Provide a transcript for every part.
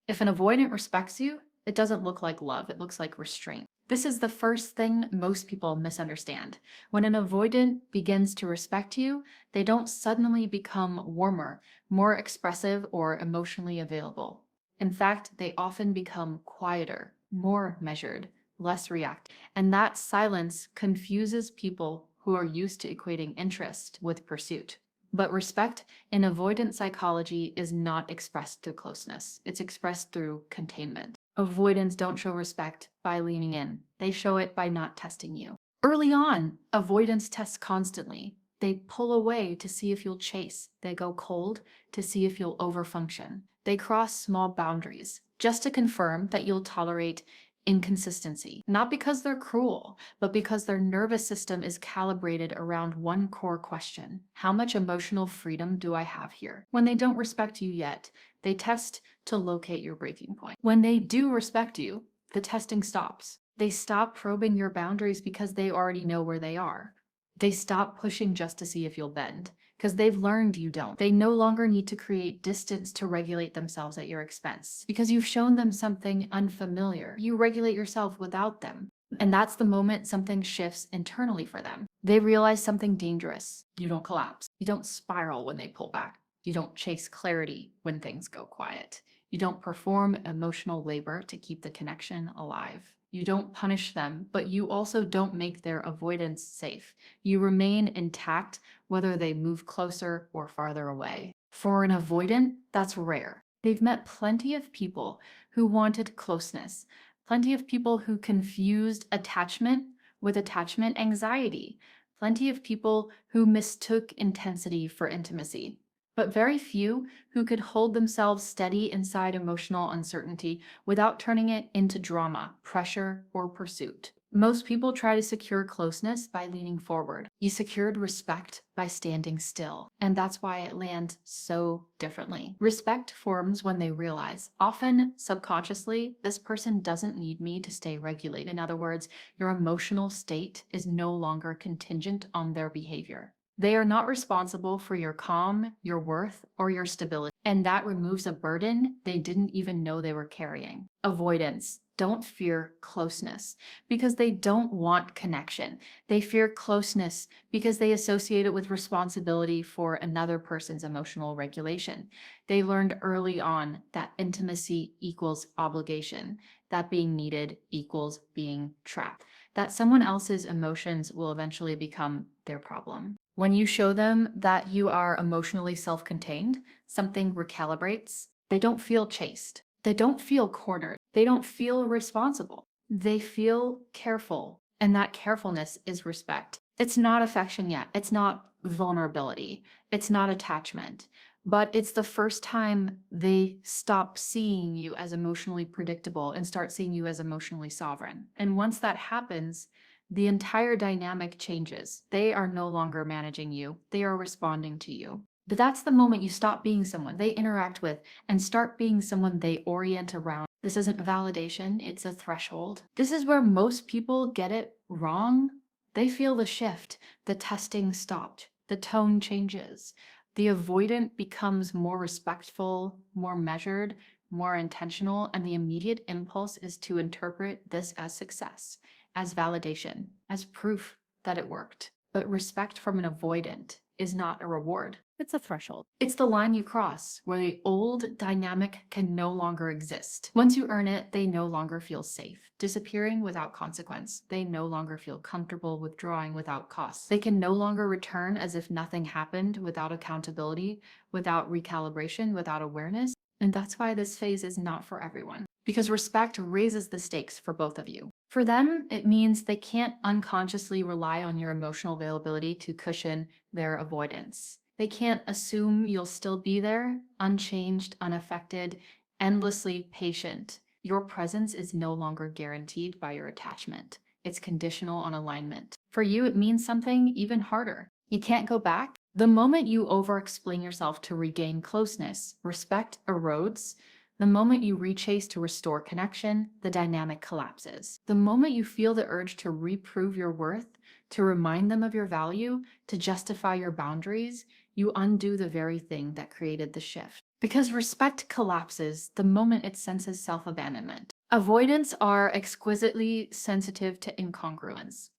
If an avoidant respects you, it doesn't look like love, it looks like restraint. This is the first thing most people misunderstand. When an avoidant begins to respect you, they don't suddenly become warmer, more expressive, or emotionally available. In fact, they often become quieter, more measured, less reactive. And that silence confuses people who are used to equating interest with pursuit. But respect in avoidant psychology is not expressed through closeness. It's expressed through containment. Avoidants don't show respect by leaning in. They show it by not testing you. Early on, avoidance tests constantly. They pull away to see if you'll chase. They go cold to see if you'll overfunction. They cross small boundaries just to confirm that you'll tolerate inconsistency. Not because they're cruel, but because their nervous system is calibrated around one core question: how much emotional freedom do I have here? When they don't respect you yet, they test to locate your breaking point. When they do respect you, the testing stops. They stop probing your boundaries because they already know where they are. They stop pushing just to see if you'll bend, because they've learned you don't. They no longer need to create distance to regulate themselves at your expense, because you've shown them something unfamiliar. You regulate yourself without them. And that's the moment something shifts internally for them. They realize something dangerous. You don't collapse. You don't spiral when they pull back. You don't chase clarity when things go quiet. You don't perform emotional labor to keep the connection alive. You don't punish them, but you also don't make their avoidance safe. You remain intact whether they move closer or farther away. For an avoidant, that's rare. They've met plenty of people who wanted closeness, plenty of people who confused attachment with attachment anxiety, plenty of people who mistook intensity for intimacy, but very few who could hold themselves steady inside emotional uncertainty without turning it into drama, pressure, or pursuit. Most people try to secure closeness by leaning forward. You secured respect by standing still, and that's why it lands so differently. Respect forms when they realize, often subconsciously, this person doesn't need me to stay regulated. In other words, your emotional state is no longer contingent on their behavior. They are not responsible for your calm, your worth, or your stability. And that removes a burden they didn't even know they were carrying. Avoidants don't fear closeness because they don't want connection. They fear closeness because they associate it with responsibility for another person's emotional regulation. They learned early on that intimacy equals obligation, that being needed equals being trapped, that someone else's emotions will eventually become their problem. When you show them that you are emotionally self-contained, something recalibrates. They don't feel chased. They don't feel cornered. They don't feel responsible. They feel careful. And that carefulness is respect. It's not affection yet. It's not vulnerability. It's not attachment. But it's the first time they stop seeing you as emotionally predictable and start seeing you as emotionally sovereign. And once that happens, the entire dynamic changes. They are no longer managing you. They are responding to you. But that's the moment you stop being someone they interact with and start being someone they orient around. This isn't validation, it's a threshold. This is where most people get it wrong. They feel the shift. The testing stopped. The tone changes. The avoidant becomes more respectful, more measured, more intentional, and the immediate impulse is to interpret this as success, as validation, as proof that it worked. But respect from an avoidant is not a reward. It's a threshold. It's the line you cross where the old dynamic can no longer exist. Once you earn it, they no longer feel safe, disappearing without consequence. They no longer feel comfortable withdrawing without cost. They can no longer return as if nothing happened without accountability, without recalibration, without awareness. And that's why this phase is not for everyone, because respect raises the stakes for both of you. For them, it means they can't unconsciously rely on your emotional availability to cushion their avoidance. They can't assume you'll still be there, unchanged, unaffected, endlessly patient. Your presence is no longer guaranteed by your attachment. It's conditional on alignment. For you, it means something even harder. You can't go back. The moment you over-explain yourself to regain closeness, respect erodes. The moment you rechase to restore connection, the dynamic collapses. The moment you feel the urge to reprove your worth, to remind them of your value, to justify your boundaries, you undo the very thing that created the shift. Because respect collapses the moment it senses self-abandonment. Avoidants are exquisitely sensitive to incongruence.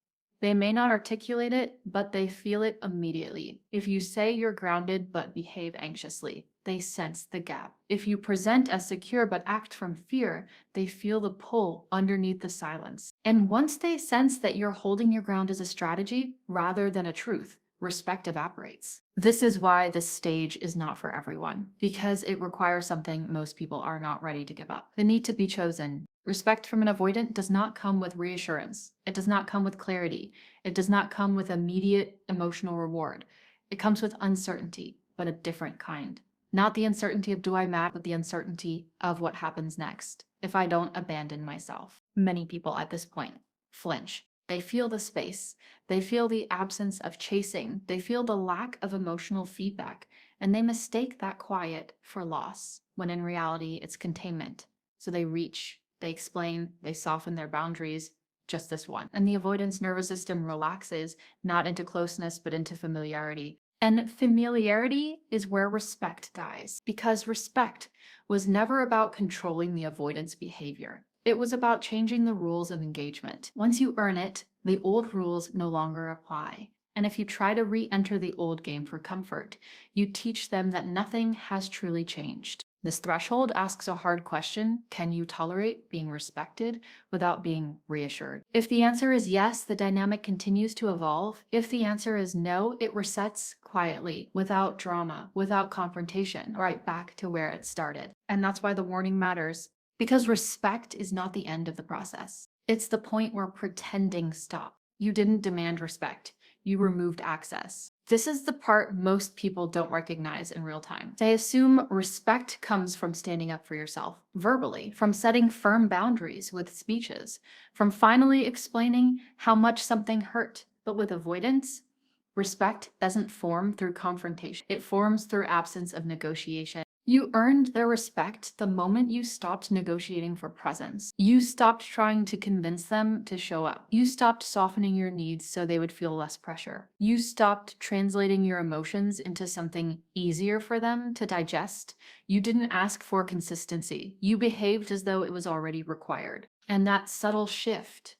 They may not articulate it, but they feel it immediately. If you say you're grounded but behave anxiously, they sense the gap. If you present as secure but act from fear, they feel the pull underneath the silence. And once they sense that you're holding your ground as a strategy rather than a truth, respect evaporates. This is why this stage is not for everyone, because it requires something most people are not ready to give up: the need to be chosen. Respect from an avoidant does not come with reassurance. It does not come with clarity. It does not come with immediate emotional reward. It comes with uncertainty, but a different kind. Not the uncertainty of do I match, but the uncertainty of what happens next if I don't abandon myself. Many people at this point flinch. They feel the space. They feel the absence of chasing. They feel the lack of emotional feedback, and they mistake that quiet for loss, when in reality it's containment. So they reach, they explain, they soften their boundaries, just this one. And the avoidance nervous system relaxes, not into closeness, but into familiarity. And familiarity is where respect dies, because respect was never about controlling the avoidance behavior. It was about changing the rules of engagement. Once you earn it, the old rules no longer apply. And if you try to re-enter the old game for comfort, you teach them that nothing has truly changed. This threshold asks a hard question: can you tolerate being respected without being reassured? If the answer is yes, the dynamic continues to evolve. If the answer is no, it resets quietly, without drama, without confrontation, right back to where it started. And that's why the warning matters. Because respect is not the end of the process. It's the point where pretending stopped. You didn't demand respect. You removed access. This is the part most people don't recognize in real time. They assume respect comes from standing up for yourself verbally, from setting firm boundaries with speeches, from finally explaining how much something hurt. But with avoidance, respect doesn't form through confrontation. It forms through absence of negotiation. You earned their respect the moment you stopped negotiating for presence. You stopped trying to convince them to show up. You stopped softening your needs so they would feel less pressure. You stopped translating your emotions into something easier for them to digest. You didn't ask for consistency. You behaved as though it was already required. And that subtle shift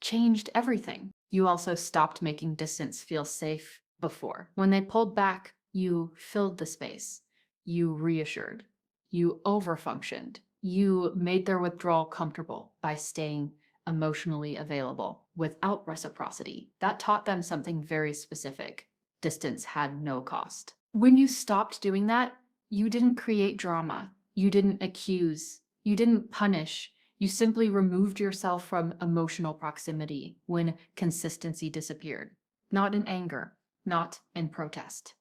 changed everything. You also stopped making distance feel safe before. When they pulled back, you filled the space. You reassured. You overfunctioned. You made their withdrawal comfortable by staying emotionally available without reciprocity. That taught them something very specific: distance had no cost. When you stopped doing that, you didn't create drama. You didn't accuse. You didn't punish. You simply removed yourself from emotional proximity when consistency disappeared. Not in anger, not in protest.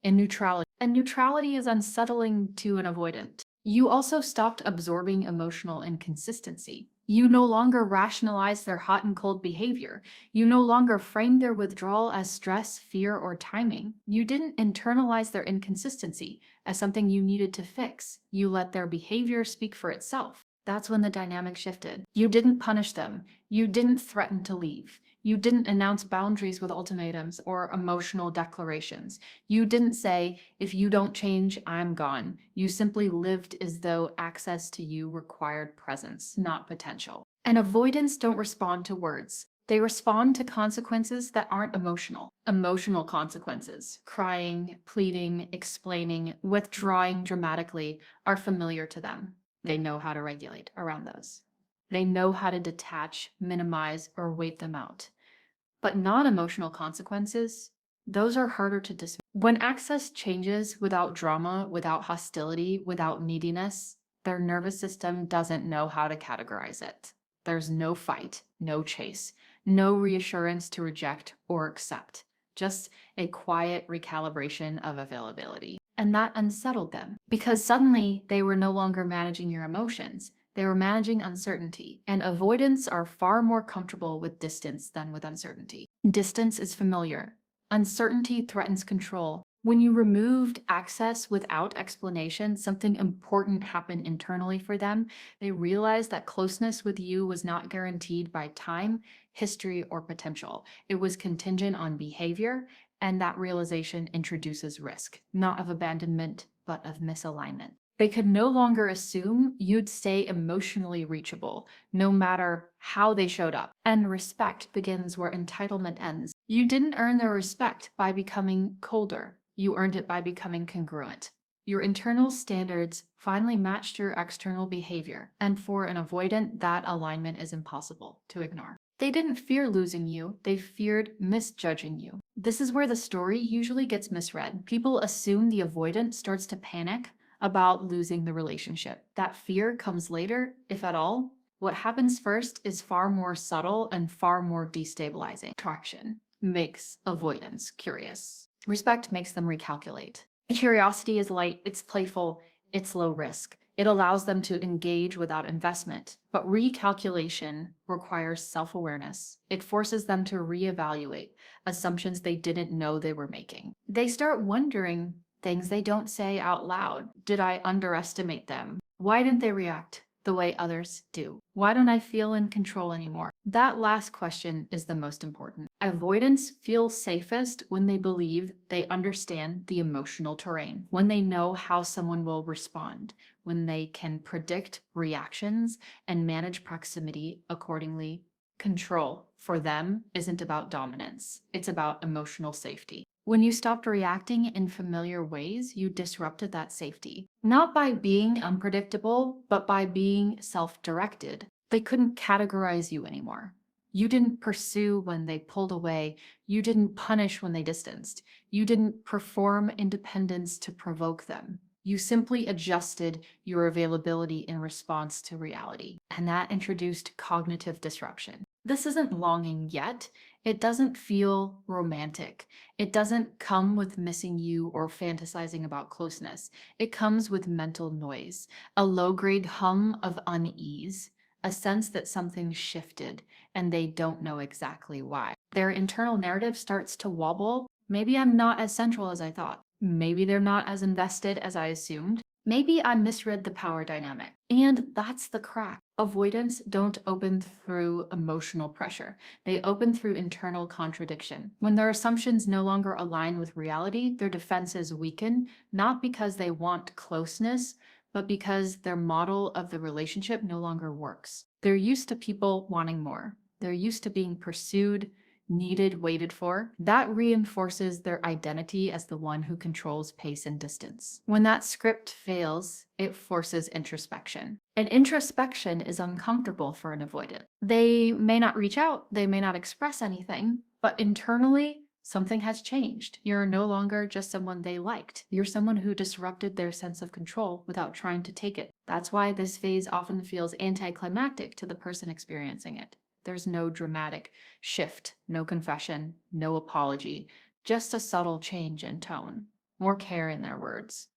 In neutrality. And neutrality is unsettling to an avoidant. You also stopped absorbing emotional inconsistency. You no longer rationalize their hot and cold behavior. You no longer frame their withdrawal as stress, fear, or timing. You didn't internalize their inconsistency as something you needed to fix. You let their behavior speak for itself. That's when the dynamic shifted. You didn't punish them. You didn't threaten to leave. You didn't announce boundaries with ultimatums or emotional declarations. You didn't say, if you don't change, I'm gone. You simply lived as though access to you required presence, not potential. And avoidants don't respond to words. They respond to consequences that aren't emotional. Emotional consequences: crying, pleading, explaining, withdrawing dramatically, are familiar to them. They know how to regulate around those. They know how to detach, minimize, or wait them out. But non-emotional consequences, those are harder to dismiss. When access changes without drama, without hostility, without neediness, their nervous system doesn't know how to categorize it. There's no fight, no chase, no reassurance to reject or accept, just a quiet recalibration of availability. And that unsettled them, because suddenly they were no longer managing your emotions. They were managing uncertainty, and avoidants are far more comfortable with distance than with uncertainty. Distance is familiar. Uncertainty threatens control. When you removed access without explanation, something important happened internally for them. They realized that closeness with you was not guaranteed by time, history, or potential. It was contingent on behavior, and that realization introduces risk, not of abandonment, but of misalignment. They could no longer assume you'd stay emotionally reachable, no matter how they showed up. And respect begins where entitlement ends. You didn't earn their respect by becoming colder. You earned it by becoming congruent. Your internal standards finally matched your external behavior, and for an avoidant, that alignment is impossible to ignore. They didn't fear losing you, they feared misjudging you. This is where the story usually gets misread. People assume the avoidant starts to panic about losing the relationship. That fear comes later, if at all. What happens first is far more subtle and far more destabilizing. Attraction makes avoidance curious. Respect makes them recalculate. Curiosity is light, it's playful, it's low risk. It allows them to engage without investment. But recalculation requires self-awareness. It forces them to reevaluate assumptions they didn't know they were making. They start wondering things they don't say out loud. Did I underestimate them? Why didn't they react the way others do? Why don't I feel in control anymore? That last question is the most important. Avoidants feel safest when they believe they understand the emotional terrain, when they know how someone will respond, when they can predict reactions and manage proximity accordingly. Control for them isn't about dominance, it's about emotional safety. When you stopped reacting in familiar ways, you disrupted that safety. Not by being unpredictable, but by being self-directed. They couldn't categorize you anymore. You didn't pursue when they pulled away. You didn't punish when they distanced. You didn't perform independence to provoke them. You simply adjusted your availability in response to reality, and that introduced cognitive disruption. This isn't longing yet. It doesn't feel romantic. It doesn't come with missing you or fantasizing about closeness. It comes with mental noise, a low-grade hum of unease, a sense that something shifted and they don't know exactly why. Their internal narrative starts to wobble. Maybe I'm not as central as I thought. Maybe they're not as invested as I assumed. Maybe I misread the power dynamic. And that's the crack. Avoidants don't open through emotional pressure. They open through internal contradiction. When their assumptions no longer align with reality, their defenses weaken, not because they want closeness, but because their model of the relationship no longer works. They're used to people wanting more. They're used to being pursued, needed, waited for. That reinforces their identity as the one who controls pace and distance. When that script fails, it forces introspection. And introspection is uncomfortable for an avoidant. They may not reach out, they may not express anything, but internally, something has changed. You're no longer just someone they liked. You're someone who disrupted their sense of control without trying to take it. That's why this phase often feels anticlimactic to the person experiencing it. There's no dramatic shift, no confession, no apology, just a subtle change in tone, more care in their words,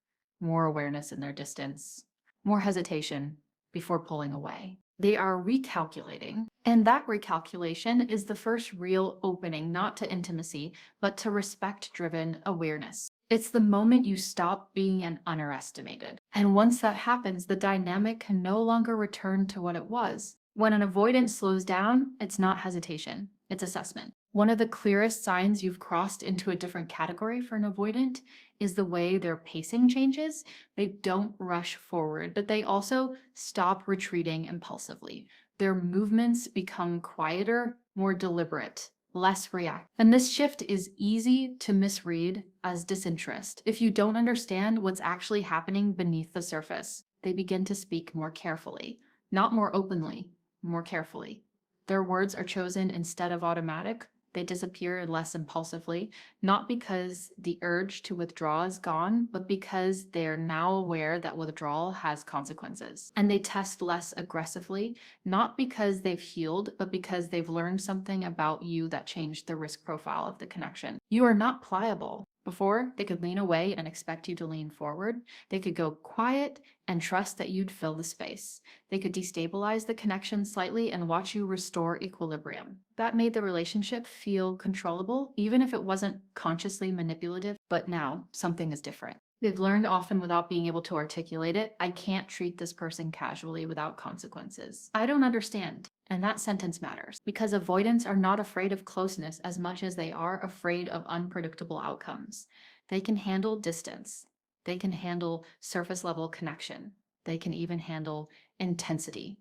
more awareness in their distance, more hesitation before pulling away. They are recalculating, and that recalculation is the first real opening, not to intimacy, but to respect-driven awareness. It's the moment you stop being an underestimated. And once that happens, the dynamic can no longer return to what it was. When an avoidance slows down, it's not hesitation, it's assessment. One of the clearest signs you've crossed into a different category for an avoidant is the way their pacing changes. They don't rush forward, but they also stop retreating impulsively. Their movements become quieter, more deliberate, less reactive. And this shift is easy to misread as disinterest. If you don't understand what's actually happening beneath the surface, they begin to speak more carefully, not more openly, more carefully. Their words are chosen instead of automatic. They disappear less impulsively, not because the urge to withdraw is gone, but because they're now aware that withdrawal has consequences. And they test less aggressively, not because they've healed, but because they've learned something about you that changed the risk profile of the connection. You are not pliable. Before, they could lean away and expect you to lean forward. They could go quiet and trust that you'd fill the space. They could destabilize the connection slightly and watch you restore equilibrium. That made the relationship feel controllable, even if it wasn't consciously manipulative. But now, something is different. They've learned often without being able to articulate it. I can't treat this person casually without consequences. I don't understand. And that sentence matters because avoidants are not afraid of closeness as much as they are afraid of unpredictable outcomes. They can handle distance. They can handle surface level connection. They can even handle intensity,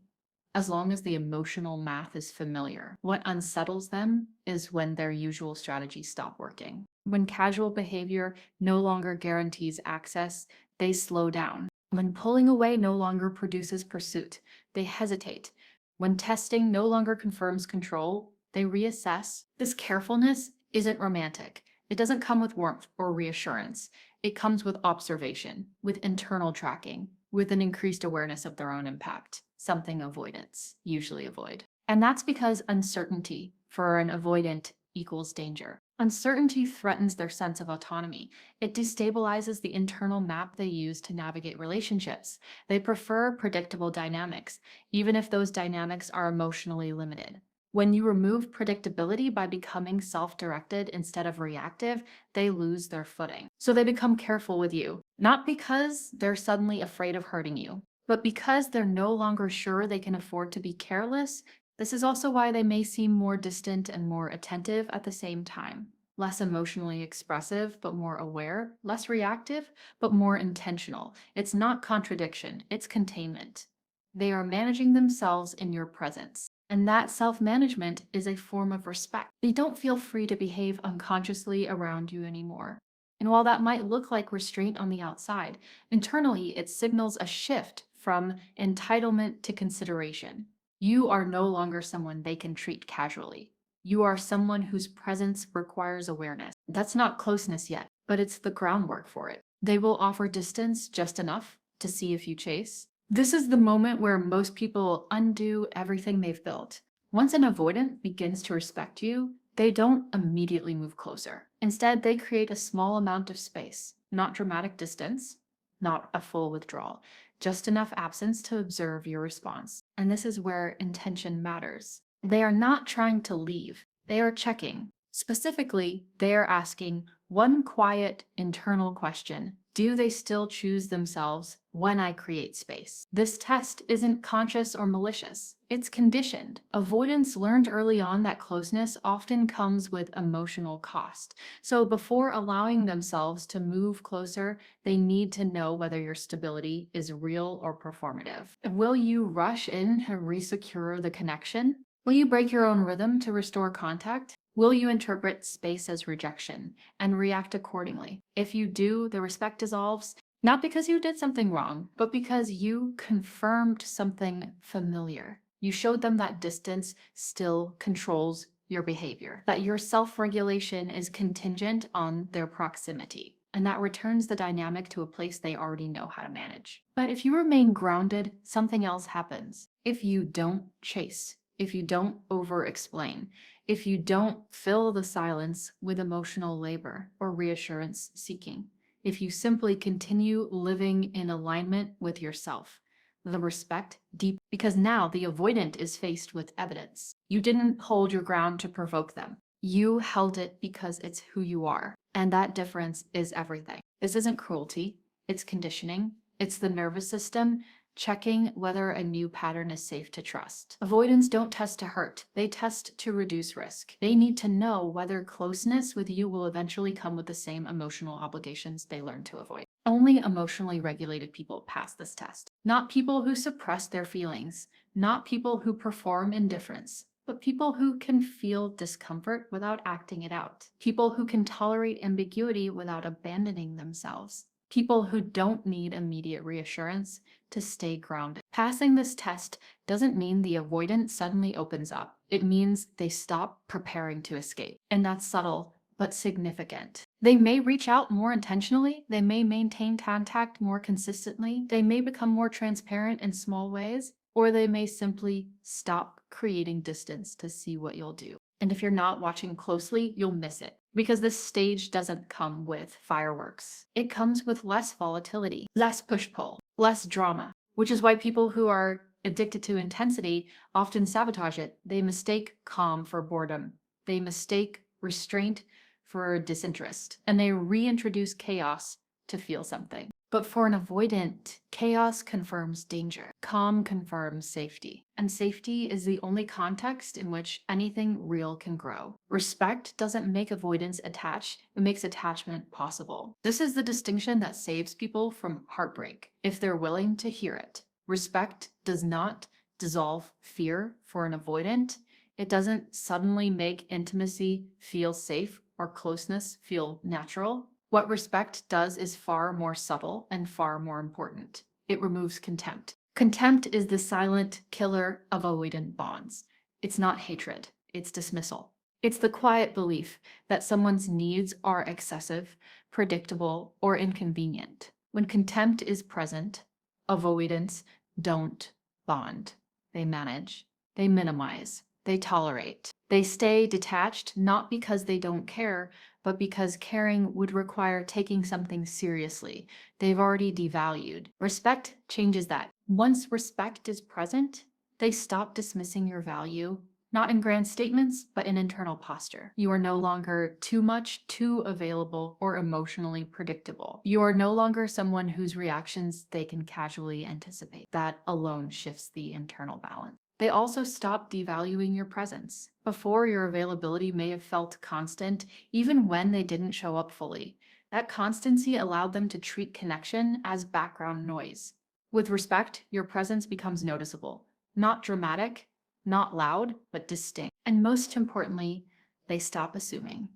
as long as the emotional math is familiar. What unsettles them is when their usual strategies stop working. When casual behavior no longer guarantees access, they slow down. When pulling away no longer produces pursuit, they hesitate. When testing no longer confirms control, they reassess. This carefulness isn't romantic. It doesn't come with warmth or reassurance. It comes with observation, with internal tracking, with an increased awareness of their own impact, something avoidants usually avoid. And that's because uncertainty for an avoidant equals danger. Uncertainty threatens their sense of autonomy. It destabilizes the internal map they use to navigate relationships. They prefer predictable dynamics, even if those dynamics are emotionally limited. When you remove predictability by becoming self-directed instead of reactive, they lose their footing. So they become careful with you, not because they're suddenly afraid of hurting you, but because they're no longer sure they can afford to be careless. This is also why they may seem more distant and more attentive at the same time. Less emotionally expressive, but more aware. Less reactive, but more intentional. It's not contradiction, it's containment. They are managing themselves in your presence. And that self-management is a form of respect. They don't feel free to behave unconsciously around you anymore. And while that might look like restraint on the outside, internally it signals a shift from entitlement to consideration. You are no longer someone they can treat casually. You are someone whose presence requires awareness. That's not closeness yet, but it's the groundwork for it. They will offer distance just enough to see if you chase. This is the moment where most people undo everything they've built. Once an avoidant begins to respect you, they don't immediately move closer. Instead, they create a small amount of space, not dramatic distance, not a full withdrawal, just enough absence to observe your response. And this is where intention matters. They are not trying to leave, they are checking. Specifically, they are asking one quiet internal question. Do they still choose themselves when I create space? This test isn't conscious or malicious. It's conditioned. Avoidants learned early on that closeness often comes with emotional cost. So before allowing themselves to move closer, they need to know whether your stability is real or performative. Will you rush in to resecure the connection? Will you break your own rhythm to restore contact? Will you interpret space as rejection and react accordingly? If you do, the respect dissolves, not because you did something wrong, but because you confirmed something familiar. You showed them that distance still controls your behavior, that your self-regulation is contingent on their proximity, and that returns the dynamic to a place they already know how to manage. But if you remain grounded, something else happens. If you don't chase, if you don't over-explain, if you don't fill the silence with emotional labor or reassurance seeking, if you simply continue living in alignment with yourself, the respect deep, because now the avoidant is faced with evidence. You didn't hold your ground to provoke them. You held it because it's who you are. And that difference is everything. This isn't cruelty, it's conditioning. It's the nervous system checking whether a new pattern is safe to trust. Avoidants don't test to hurt, they test to reduce risk. They need to know whether closeness with you will eventually come with the same emotional obligations they learn to avoid. Only emotionally regulated people pass this test. Not people who suppress their feelings, not people who perform indifference, but people who can feel discomfort without acting it out. People who can tolerate ambiguity without abandoning themselves. People who don't need immediate reassurance to stay grounded. Passing this test doesn't mean the avoidant suddenly opens up. It means they stop preparing to escape. And that's subtle, but significant. They may reach out more intentionally. They may maintain contact more consistently. They may become more transparent in small ways, or they may simply stop creating distance to see what you'll do. And if you're not watching closely, you'll miss it. Because this stage doesn't come with fireworks. It comes with less volatility, less push-pull, less drama, which is why people who are addicted to intensity often sabotage it. They mistake calm for boredom. They mistake restraint for disinterest, and they reintroduce chaos to feel something. But for an avoidant, chaos confirms danger. Calm confirms safety. And safety is the only context in which anything real can grow. Respect doesn't make avoidance attach, it makes attachment possible. This is the distinction that saves people from heartbreak, if they're willing to hear it. Respect does not dissolve fear for an avoidant. It doesn't suddenly make intimacy feel safe or closeness feel natural. What respect does is far more subtle and far more important. It removes contempt. Contempt is the silent killer of avoidant bonds. It's not hatred, it's dismissal. It's the quiet belief that someone's needs are excessive, predictable, or inconvenient. When contempt is present, avoidants don't bond. They manage, they minimize, they tolerate. They stay detached not because they don't care, but because caring would require taking something seriously. They've already devalued. Respect changes that. Once respect is present, they stop dismissing your value, not in grand statements, but in internal posture. You are no longer too much, too available, or emotionally predictable. You are no longer someone whose reactions they can casually anticipate. That alone shifts the internal balance. They also stop devaluing your presence. Before, your availability may have felt constant, even when they didn't show up fully. That constancy allowed them to treat connection as background noise. With respect, your presence becomes noticeable. Not dramatic, not loud, but distinct. And most importantly, they stop assuming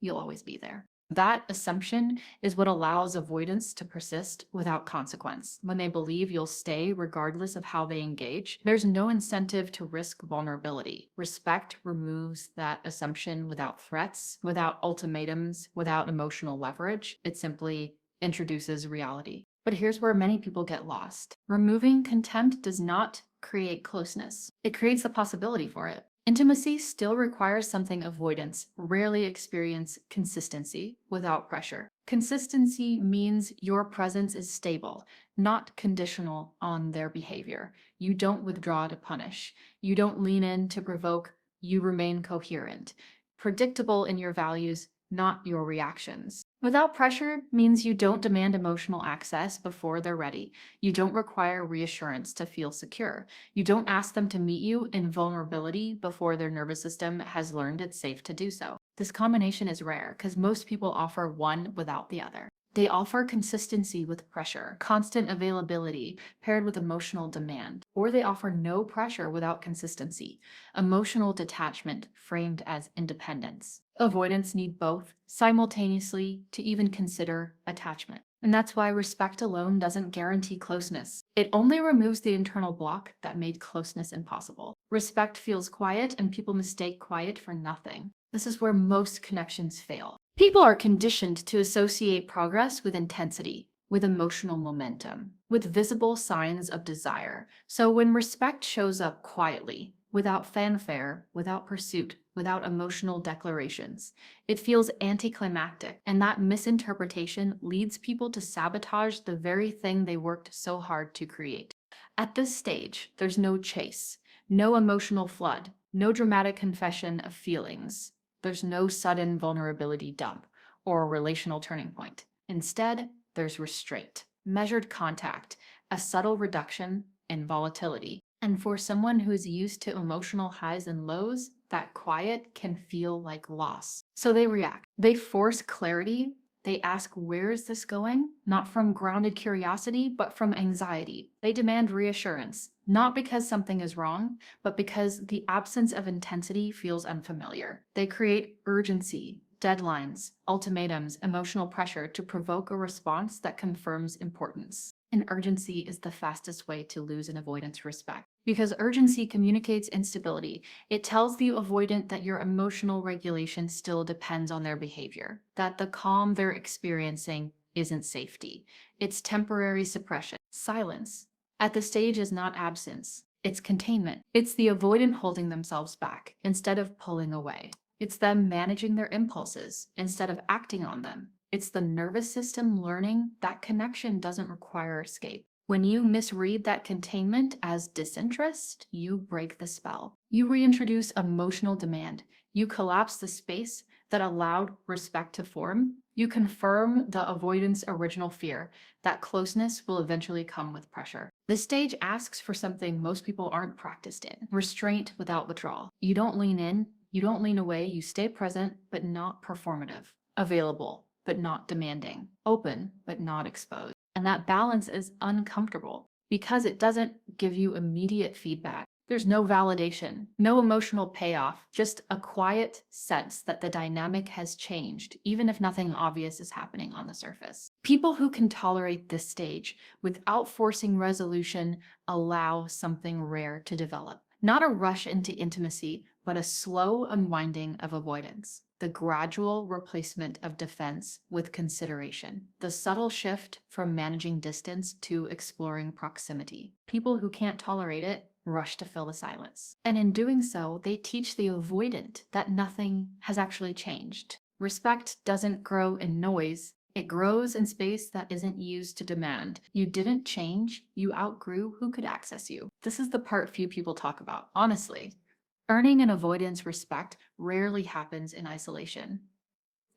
you'll always be there. That assumption is what allows avoidance to persist without consequence. When they believe you'll stay regardless of how they engage, there's no incentive to risk vulnerability. Respect removes that assumption without threats, without ultimatums, without emotional leverage. It simply introduces reality. But here's where many people get lost. Removing contempt does not create closeness. It creates the possibility for it. Intimacy still requires something avoidance rarely experience: consistency without pressure. Consistency means your presence is stable, not conditional on their behavior. You don't withdraw to punish. You don't lean in to provoke. You remain coherent. Predictable in your values, not your reactions. Without pressure means you don't demand emotional access before they're ready. You don't require reassurance to feel secure. You don't ask them to meet you in vulnerability before their nervous system has learned it's safe to do so. This combination is rare because most people offer one without the other. They offer consistency with pressure, constant availability paired with emotional demand, or they offer no pressure without consistency, emotional detachment framed as independence. Avoidants need both simultaneously to even consider attachment. And that's why respect alone doesn't guarantee closeness. It only removes the internal block that made closeness impossible. Respect feels quiet, and people mistake quiet for nothing. This is where most connections fail. People are conditioned to associate progress with intensity, with emotional momentum, with visible signs of desire. So when respect shows up quietly, without fanfare, without pursuit, without emotional declarations, it feels anticlimactic, and that misinterpretation leads people to sabotage the very thing they worked so hard to create. At this stage, there's no chase, no emotional flood, no dramatic confession of feelings. There's no sudden vulnerability dump or relational turning point. Instead, there's restraint, measured contact, a subtle reduction in volatility. And for someone who's used to emotional highs and lows, that quiet can feel like loss. So they react. They force clarity. They ask, where is this going? Not from grounded curiosity, but from anxiety. They demand reassurance, not because something is wrong, but because the absence of intensity feels unfamiliar. They create urgency, deadlines, ultimatums, emotional pressure to provoke a response that confirms importance. And urgency is the fastest way to lose an avoidance respect. Because urgency communicates instability. It tells the avoidant that your emotional regulation still depends on their behavior, that the calm they're experiencing isn't safety. It's temporary suppression. Silence at the stage is not absence. It's containment. It's the avoidant holding themselves back instead of pulling away. It's them managing their impulses instead of acting on them. It's the nervous system learning that connection doesn't require escape. When you misread that containment as disinterest, you break the spell. You reintroduce emotional demand. You collapse the space that allowed respect to form. You confirm the avoidance original fear that closeness will eventually come with pressure. This stage asks for something most people aren't practiced in: restraint without withdrawal. You don't lean in, you don't lean away, you stay present, but not performative, available, but not demanding, open, but not exposed. And that balance is uncomfortable because it doesn't give you immediate feedback. There's no validation, no emotional payoff, just a quiet sense that the dynamic has changed, even if nothing obvious is happening on the surface. People who can tolerate this stage without forcing resolution allow something rare to develop. Not a rush into intimacy, but a slow unwinding of avoidance. The gradual replacement of defense with consideration. The subtle shift from managing distance to exploring proximity. People who can't tolerate it rush to fill the silence. And in doing so, they teach the avoidant that nothing has actually changed. Respect doesn't grow in noise. It grows in space that isn't used to demand. You didn't change, you outgrew who could access you. This is the part few people talk about, honestly. Earning an avoidance respect rarely happens in isolation.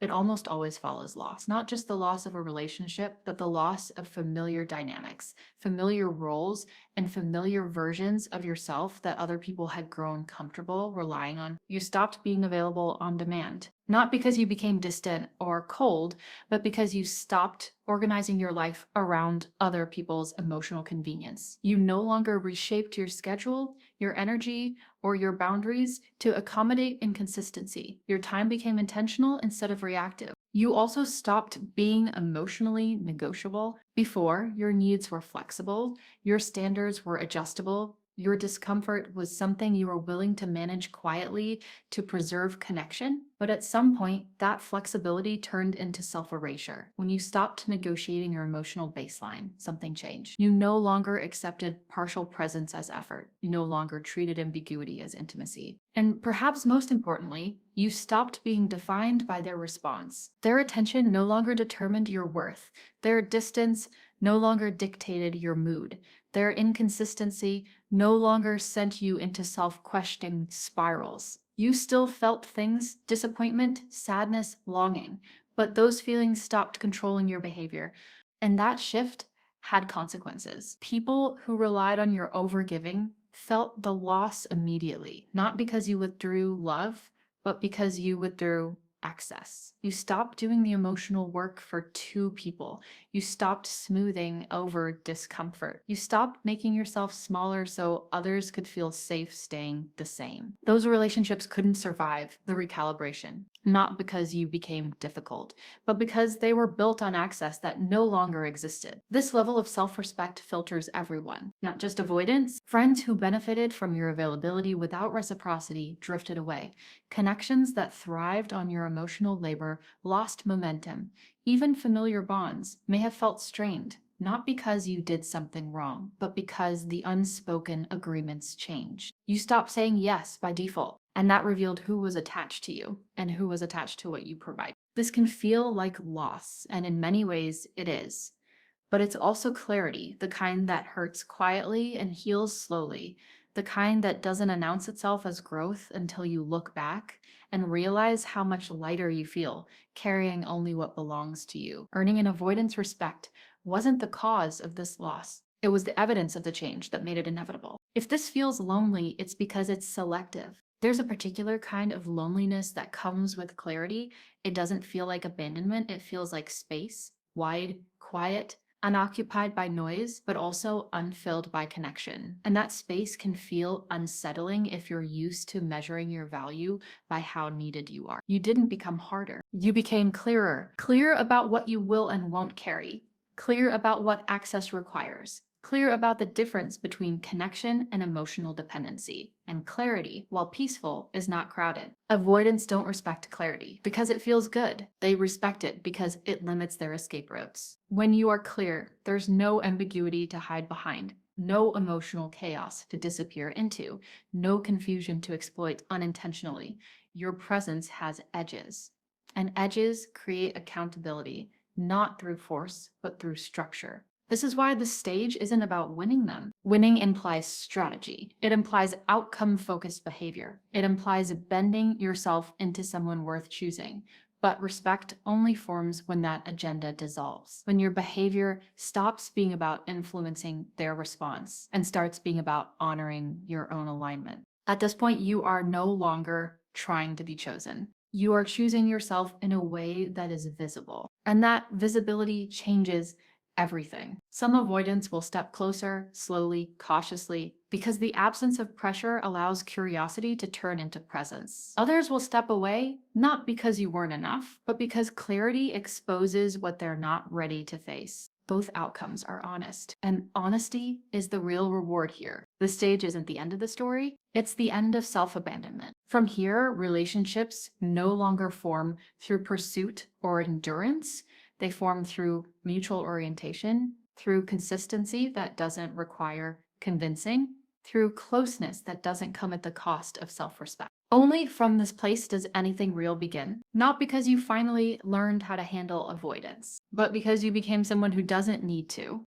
It almost always follows loss, not just the loss of a relationship, but the loss of familiar dynamics, familiar roles, and familiar versions of yourself that other people had grown comfortable relying on. You stopped being available on demand, not because you became distant or cold, but because you stopped organizing your life around other people's emotional convenience. You no longer reshaped your schedule, your energy, or your boundaries to accommodate inconsistency. Your time became intentional instead of reactive. You also stopped being emotionally negotiable. Before, your needs were flexible, your standards were adjustable, your discomfort was something you were willing to manage quietly to preserve connection. But at some point, that flexibility turned into self-erasure. When you stopped negotiating your emotional baseline, something changed. You no longer accepted partial presence as effort. You no longer treated ambiguity as intimacy. And perhaps most importantly, you stopped being defined by their response. Their attention no longer determined your worth. Their distance no longer dictated your mood. Their inconsistency no longer sent you into self-questioning spirals. You still felt things: disappointment, sadness, longing, but those feelings stopped controlling your behavior. And that shift had consequences. People who relied on your overgiving felt the loss immediately, not because you withdrew love, but because you withdrew access. You stopped doing the emotional work for two people. You stopped smoothing over discomfort. You stopped making yourself smaller so others could feel safe staying the same. Those relationships couldn't survive the recalibration, not because you became difficult, but because they were built on access that no longer existed. This level of self-respect filters everyone, not just avoidance. Friends who benefited from your availability without reciprocity drifted away. Connections that thrived on your emotional labor lost momentum. Even familiar bonds may have felt strained, not because you did something wrong, but because the unspoken agreements changed. You stopped saying yes by default, and that revealed who was attached to you and who was attached to what you provide. This can feel like loss, and in many ways it is. But it's also clarity, the kind that hurts quietly and heals slowly, the kind that doesn't announce itself as growth until you look back and realize how much lighter you feel, carrying only what belongs to you. Earning an avoidance respect wasn't the cause of this loss. It was the evidence of the change that made it inevitable. If this feels lonely, it's because it's selective. There's a particular kind of loneliness that comes with clarity. It doesn't feel like abandonment, it feels like space, wide, quiet, unoccupied by noise, but also unfilled by connection. And that space can feel unsettling if you're used to measuring your value by how needed you are. You didn't become harder. You became clearer. Clear about what you will and won't carry. Clear about what access requires. Clear about the difference between connection and emotional dependency. And clarity, while peaceful, is not crowded. Avoidants don't respect clarity because it feels good. They respect it because it limits their escape routes. When you are clear, there's no ambiguity to hide behind, no emotional chaos to disappear into, no confusion to exploit unintentionally. Your presence has edges, and edges create accountability, not through force, but through structure. This is why the stage isn't about winning them. Winning implies strategy. It implies outcome-focused behavior. It implies bending yourself into someone worth choosing. But respect only forms when that agenda dissolves, when your behavior stops being about influencing their response and starts being about honoring your own alignment. At this point, you are no longer trying to be chosen. You are choosing yourself in a way that is visible. And that visibility changes everything. Some avoidants will step closer, slowly, cautiously, because the absence of pressure allows curiosity to turn into presence. Others will step away, not because you weren't enough, but because clarity exposes what they're not ready to face. Both outcomes are honest, and honesty is the real reward here. The stage isn't the end of the story, it's the end of self-abandonment. From here, relationships no longer form through pursuit or endurance. They form through mutual orientation, through consistency that doesn't require convincing, through closeness that doesn't come at the cost of self-respect. Only from this place does anything real begin. Not because you finally learned how to handle avoidance, but because you became someone who doesn't need to.